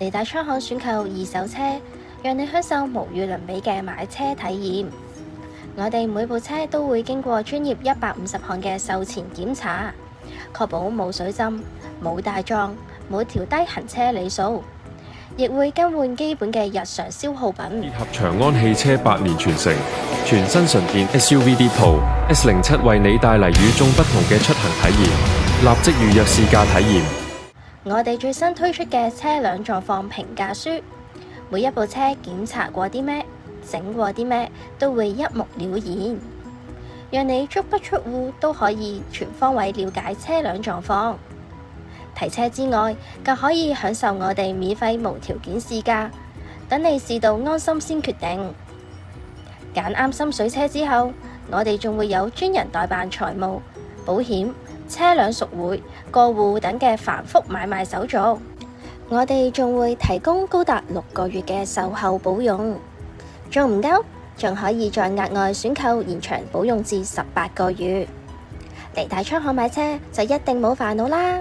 利大倉行選購二手車，讓你享受無與倫比嘅買車體驗。我哋每部車都會經過專業150項嘅售前檢查，確保冇水浸、冇大撞、冇調低行車里數，亦會更換基本嘅日常消耗品。結合長安汽車8年傳承，全新純電 SUV D-Pro S07為你帶嚟與眾不同嘅出行體驗，立即預約試駕體驗。我哋最新推出嘅車輛狀況評價書，每一部車檢查過啲咩、整過啲咩，都會一目了然，讓你足不出戶都可以全方位了解車輛狀況。提車之外，更可以享受我哋免費無條件試駕，等你試到安心先決定。揀啱心水車之後，我哋仲會有專人代辦財務、保險、車輛贖回、過戶等嘅繁複買賣手續。我哋仲會提供高達6個月嘅售後保用，仲唔夠？仲可以再額外選購延長保用至18個月。嚟大倉行買車就一定冇煩惱啦！